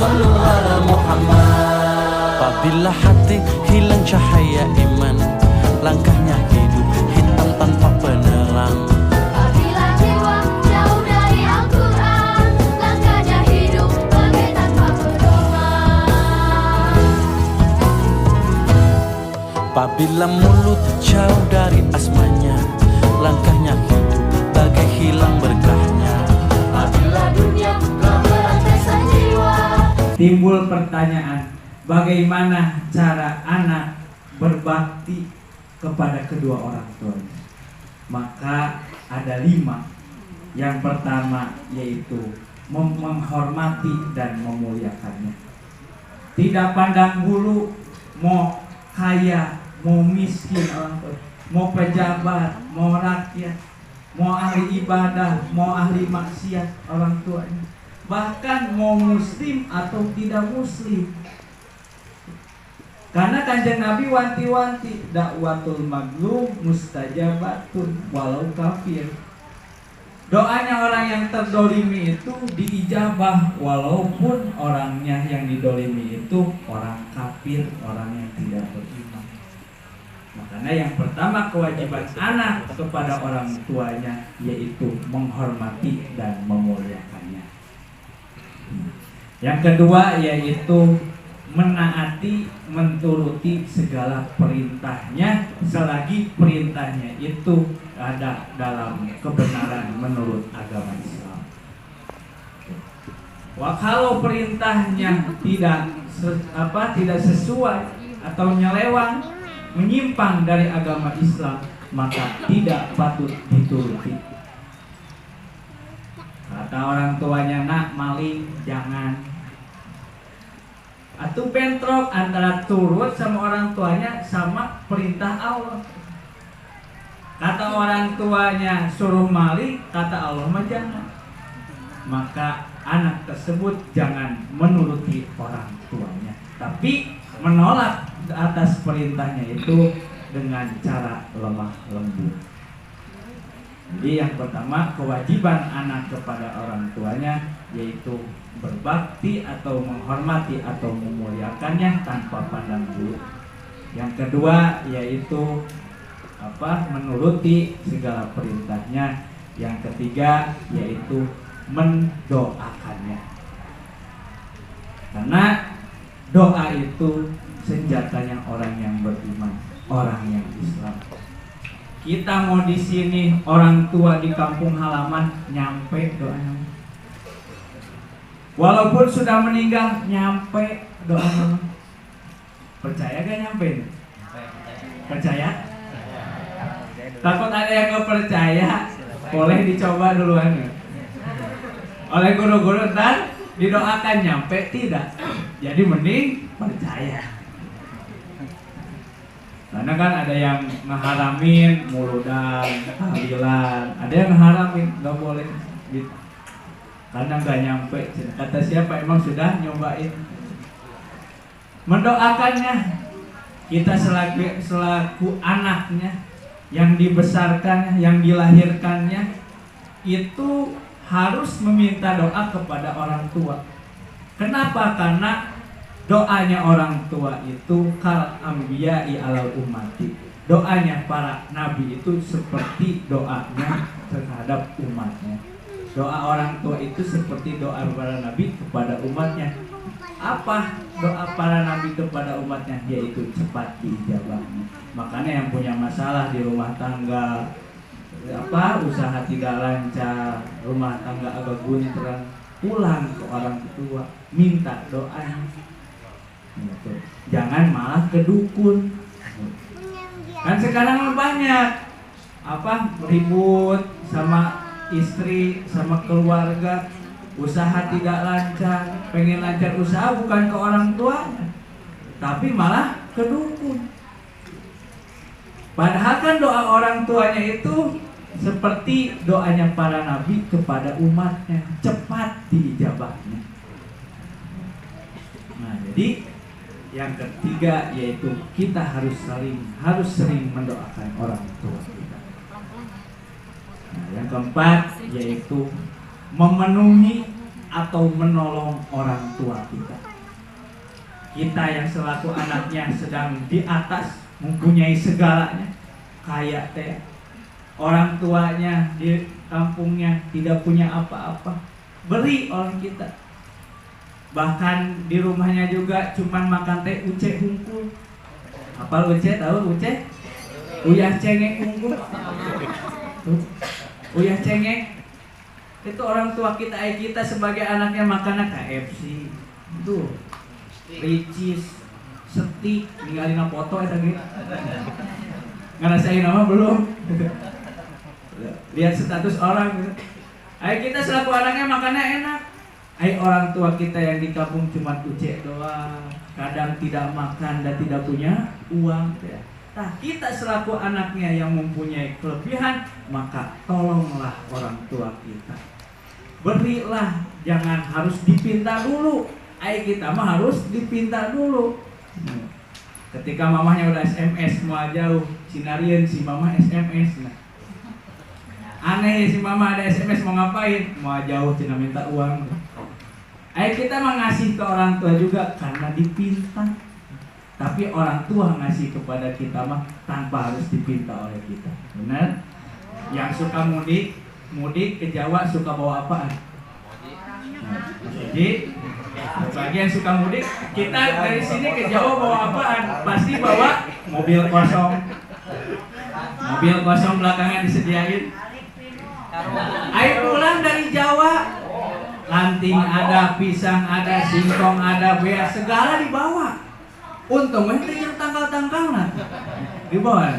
sallu ala Muhammad. Apabila hati hilang cahaya iman, langkahnya hidup hitam tanpa penerang. Apabila jiwa jauh dari Al-Quran, langkahnya hidup bagai tanpa pedoman. Apabila mulut jauh dari asmanya, langkahnya hidup bagai hilang berkahnya. Apabila dunia telah merantai jiwa, Timbul pertanyaan, bagaimana cara anak berbakti kepada kedua orang tuanya? Maka ada 5. Yang pertama yaitu menghormati dan memuliakannya. Tidak pandang bulu mau kaya, mau miskin orang tua, mau pejabat, mau rakyat, mau ahli ibadah, mau ahli maksiat orang tuanya, bahkan mau muslim atau tidak muslim. Karena Kanjeng Nabi wanti-wanti, dakwatul mazlum mustajabatun walau kafir. Doanya orang yang terdolimi itu diijabah walaupun orangnya yang didolimi itu orang kafir, orang yang tidak beriman. Makanya yang pertama kewajiban anak kepada orang tuanya yaitu menghormati dan memuliakannya. Yang kedua yaitu menaati, menturuti segala perintahnya selagi perintahnya itu ada dalam kebenaran menurut agama Islam. Wah, kalau perintahnya tidak sesuai atau nyelewang, menyimpang dari agama Islam, maka tidak patut dituruti. Kata orang tuanya, nak maling jangan. Atau bentrok antara turut sama orang tuanya sama perintah Allah. Kata orang tuanya suruh maling, kata Allah mah jangan. Maka anak tersebut jangan menuruti orang tuanya, tapi menolak atas perintahnya itu dengan cara lemah lembut. Jadi yang pertama kewajiban anak kepada orang tuanya yaitu berbakti atau menghormati atau memuliakannya tanpa pandang bulu. Yang kedua yaitu menuruti segala perintahnya. Yang ketiga yaitu mendoakannya. Karena doa itu senjatanya orang yang beriman, orang yang Islam. Kita mau di sini orang tua di kampung halaman nyampe doanya. Walaupun sudah meninggal nyampe doanya. Percaya gak nyampe? Percaya? Takut ada yang gak percaya, boleh dicoba duluan. Oleh guru-guru dan didoakan nyampe tidak. Jadi mending percaya. Karena kan ada yang ngeharamin muludan, tahlilan, ada yang ngeharamin nggak boleh gitu. Karena nggak nyampe. Kata siapa emang sudah nyobain. Mendoakannya, kita selaku anaknya yang dibesarkan, yang dilahirkannya itu harus meminta doa kepada orang tua. Kenapa? Karena doanya orang tua itu kal anbiya'i alal ummati. Doanya para nabi itu seperti doanya terhadap umatnya. Doa orang tua itu seperti doa para nabi kepada umatnya. Apa doa para nabi kepada umatnya? Yaitu cepat diijabahnya. Makanya yang punya masalah di rumah tangga, usaha tidak lancar, rumah tangga agak bunteran, pulang ke orang tua, minta doanya. Jangan malah ke dukun. Kan sekarang banyak ribut sama istri, sama keluarga, usaha tidak lancar, pengen lancar usaha bukan ke orang tuanya, tapi malah ke dukun. Padahal kan doa orang tuanya itu seperti doanya para nabi kepada umatnya, cepat diijabahnya. Nah, jadi yang ketiga yaitu kita harus sering mendoakan orang tua kita. Nah, yang keempat yaitu memenuhi atau menolong orang tua kita. Kita yang selaku anaknya sedang di atas, mempunyai segalanya, kaya teh, orang tuanya di kampungnya tidak punya apa-apa, beri orang kita. Bahkan di rumahnya juga cuman makan teh uce hungkul. Apa uce, tahu uce? Uyah cengek hungkul. Uyah cengek. Itu orang tua kita, kita sebagai anaknya makannya KFC. Tuh. Ricis, setik, ninggalin foto eta gitu. Ngerasain nama belum? Lihat status orang gitu. Ayo kita selaku anaknya makannya enak. Ayo orang tua kita yang di kampung cuma ucek doang, kadang tidak makan dan tidak punya uang ya. Nah, kita selaku anaknya yang mempunyai kelebihan, maka tolonglah orang tua kita. Berilah, jangan harus dipinta dulu. Kita mah harus dipinta dulu. Ketika mamahnya udah SMS mau jauh, sinarian si mama SMS. Nah. Aneh si mama ada SMS mau ngapain? Mau jauh cina minta uang. Kita mah ngasih ke orang tua juga karena dipinta. Tapi orang tua ngasih kepada kita mah tanpa harus dipinta oleh kita. Benar? Yang suka mudik ke Jawa suka bawa apaan? Jadi bagi yang suka mudik, kita dari sini ke Jawa bawa apaan? Pasti bawa mobil kosong. Mobil kosong belakangnya disediain. Ayo pulang dari Jawa, lanting ada, pisang ada, singkong ada, bea segala dibawa. Untungnya yang tanggal-tanggalan dibawa.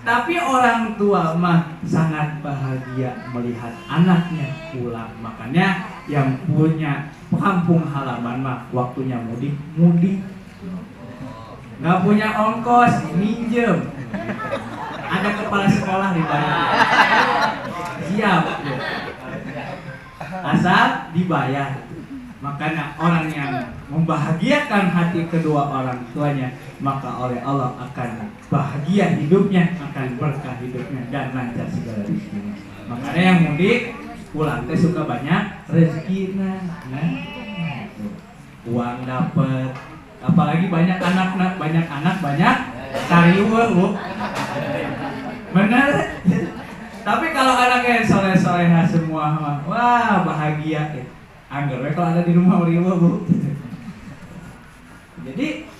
Tapi orang tua mah sangat bahagia melihat anaknya pulang. Makanya yang punya kampung halaman mah waktunya mudik. Nggak punya ongkos, minjem. Ada kepala sekolah dibayar. Siap. Asal dibayar. Makanya orang yang membahagiakan hati kedua orang tuanya, maka oleh Allah akan bahagia hidupnya, akan berkah hidupnya dan lancar segala rezekinya. Makanya yang mudik pulang teh suka banyak rezekinya, nah, uang dapat, apalagi banyak anak banyak kariweuh, Bu. Benar. Tapi kalau anaknya soleh-soleha semua, wah bahagia. Angger kalau ada di rumah riweuh, Bu. Jadi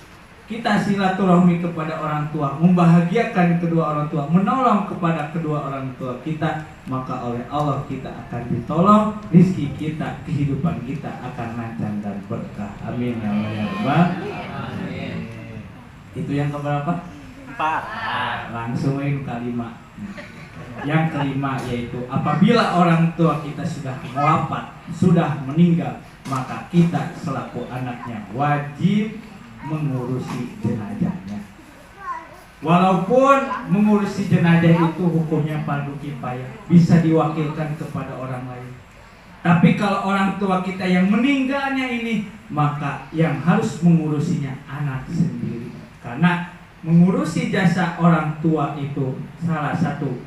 kita silaturahmi kepada orang tua, membahagiakan kedua orang tua, menolong kepada kedua orang tua kita, maka oleh Allah kita akan ditolong, rezeki kita, kehidupan kita akan lancar dan berkah. Amin ya Allah ya Rabbal alamin. Itu yang keberapa? 4. Langsungin kelima. Yang kelima yaitu apabila orang tua kita sudah wafat, sudah meninggal, maka kita selaku anaknya wajib mengurusi jenazahnya. Walaupun mengurusi jenazah itu hukumnya fardu kifayah, bisa diwakilkan kepada orang lain. Tapi kalau orang tua kita yang meninggalnya ini, maka yang harus mengurusinya anak sendiri. Karena mengurusi jasa orang tua itu salah satu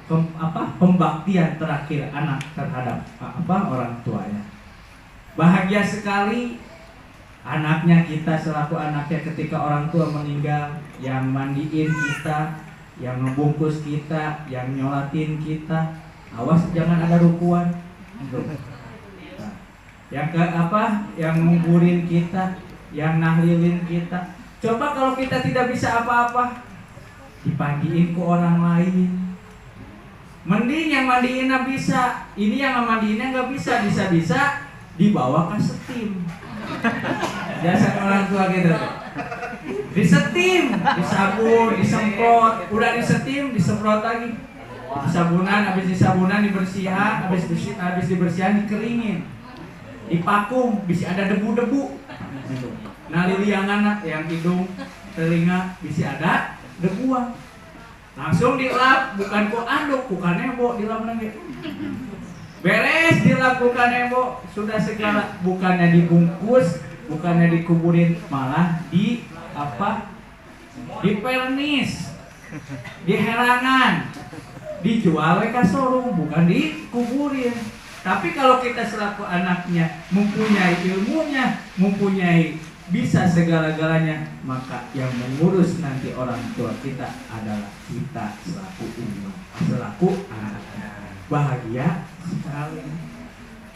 pembaktian terakhir anak terhadap orang tuanya. Bahagia sekali anaknya kita selaku anaknya ketika orang tua meninggal, yang mandiin kita, yang ngebungkus kita, yang nyolatin kita. Awas jangan ada rukuan. Nah, yang nguburin kita, yang nahlilin kita. Coba kalau kita tidak bisa apa-apa, dipandiin ke orang lain. Mending yang mandiinnya bisa, ini yang mandiinnya nggak bisa, bisa dibawa ke setim. Biasa orang tua gitu. Disetim, disabun, disemprot, udah disetim, disemprot lagi. Disabunan, habis disabunan dibersihan, habis dibersihan dikeringin. Dipakum, bisa ada debu-debu. Nah liliangan yang hidung, telinga bisa ada debuan. Langsung dilap, bukan kok anduk, bukan nebo dilap lagi. Beres dilakukan nebo, sudah segala, bukannya dibungkus, bukannya dikuburin, malah dipernis, diherangan, dijual ke showroom, bukan dikuburin. Tapi kalau kita selaku anaknya mempunyai ilmunya, mempunyai bisa segala-galanya, maka yang mengurus nanti orang tua kita adalah kita selaku umat, selaku anaknya. Bahagia sekali.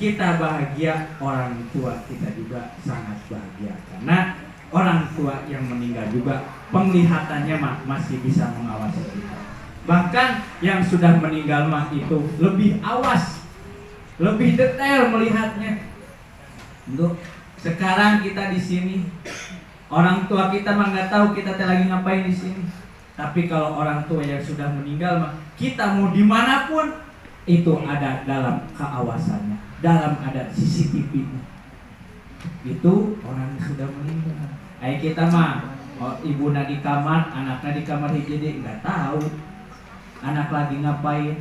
Kita bahagia, orang tua kita juga sangat bahagia. Karena orang tua yang meninggal juga penglihatannya masih bisa mengawasi kita. Bahkan yang sudah meninggal mah itu lebih awas, lebih detail melihatnya. Untuk sekarang kita di sini, orang tua kita mah nggak tahu kita lagi ngapain di sini. Tapi kalau orang tua yang sudah meninggal mah, kita mau dimanapun itu ada dalam keawasannya, dalam ada CCTV-nya. Itu orang yang sudah meninggal. Ayo kita mah, ibunya di kamar, anaknya di kamar hiji nggak tahu. Anak lagi ngapain?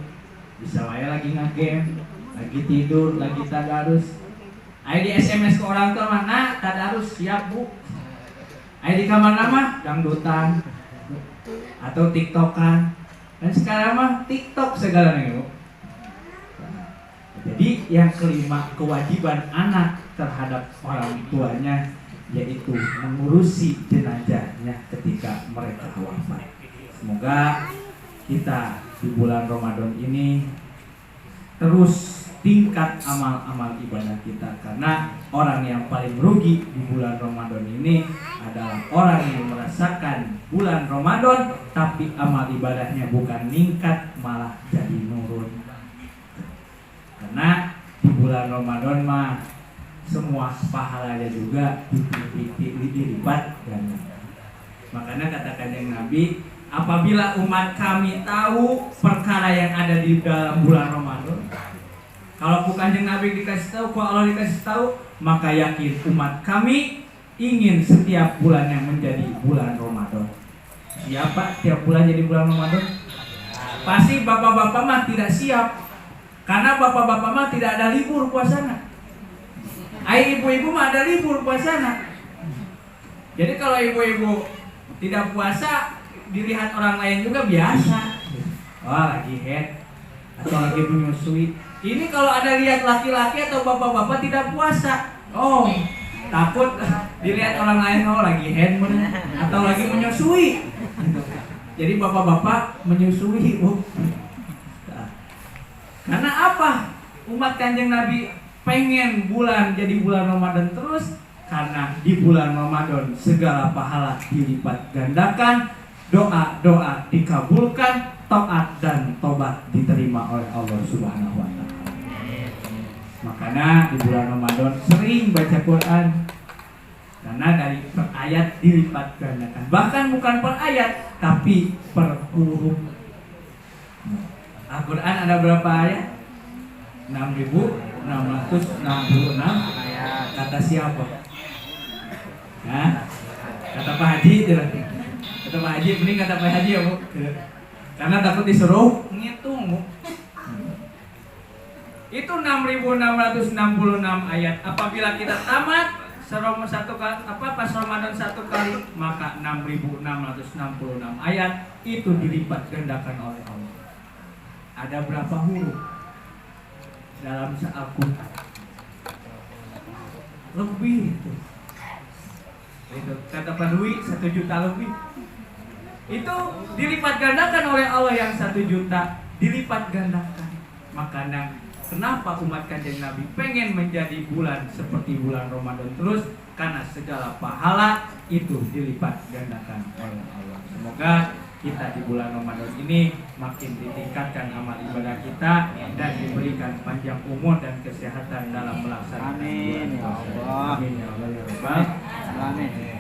Bisa wae lagi ngegame, lagi tidur, lagi tadarus. Ayo di SMS ke orang tua mana? Tadarus siap bu. Ayo di kamar nama dangdutan atau TikTokan. Dan sekarang mah TikTok segalanya bu. Jadi yang kelima, kewajiban anak terhadap orang tuanya yaitu mengurusi jenazahnya ketika mereka wafat. Semoga kita di bulan Ramadan ini terus tingkat amal-amal ibadah kita, karena orang yang paling rugi di bulan Ramadan ini adalah orang yang merasakan bulan Ramadan tapi amal ibadahnya bukan meningkat malah jadi nurun. Karena di bulan Ramadan mah semua pahalanya juga dilipat ganda. Makanya katakan yang Nabi, apabila umat kami tahu perkara yang ada di dalam bulan Ramadan, kalau bukan yang Nabi dikasih tahu, kalau Allah dikasih tahu, maka yakin umat kami ingin setiap bulannya menjadi bulan Ramadan. Siapa tiap bulan jadi bulan Ramadan? Pasti bapak-bapak mah tidak siap, karena bapak-bapak mah tidak ada libur puasana. Ai ibu-ibu mah ada libur puasana. Jadi kalau ibu-ibu tidak puasa, dilihat orang lain juga biasa. Oh lagi head atau lagi menyusui. Ini kalau ada lihat laki-laki atau bapak-bapak tidak puasa, oh takut dilihat orang lain, oh lagi head atau lagi menyusui. Jadi bapak-bapak menyusui, oh. Karena apa? Umat Kanjeng Nabi pengen bulan jadi bulan Ramadan terus, karena di bulan Ramadan segala pahala dilipat gandakan, doa-doa dikabulkan, taat dan tobat diterima oleh Allah Subhanahu wa taala. Makanya di bulan Ramadan sering baca Quran, karena dari per ayat dilipat gandakan. Bahkan bukan per ayat, tapi per huruf. Al-Quran ada berapa ayat? 6.666 ayat. Kata siapa? Nah, kata Pak Haji. Kata Pak Haji, mending kata Pak Haji ya bu. Karena takut disuruh ngitung bu. Itu 6.666 ayat. Apabila kita tamat satu kali, pas Ramadan satu kali, maka 6.666 ayat itu dilipat gandakan oleh Allah. Ada berapa huruf dalam Al-Quran? Lebih itu. Kata Pak Dwi 1 juta lebih. Itu dilipat gandakan oleh Allah, yang 1 juta dilipat gandakan. Makanya kenapa umat Kanjeng Nabi pengen menjadi bulan seperti bulan Ramadan terus? Karena segala pahala itu dilipat gandakan oleh Allah. Semoga kita di bulan Ramadan ini makin ditingkatkan amal ibadah kita dan diberikan panjang umur dan kesehatan dalam melaksanakan bulan puasa. Amin ya Allah ya Rabbal alamin.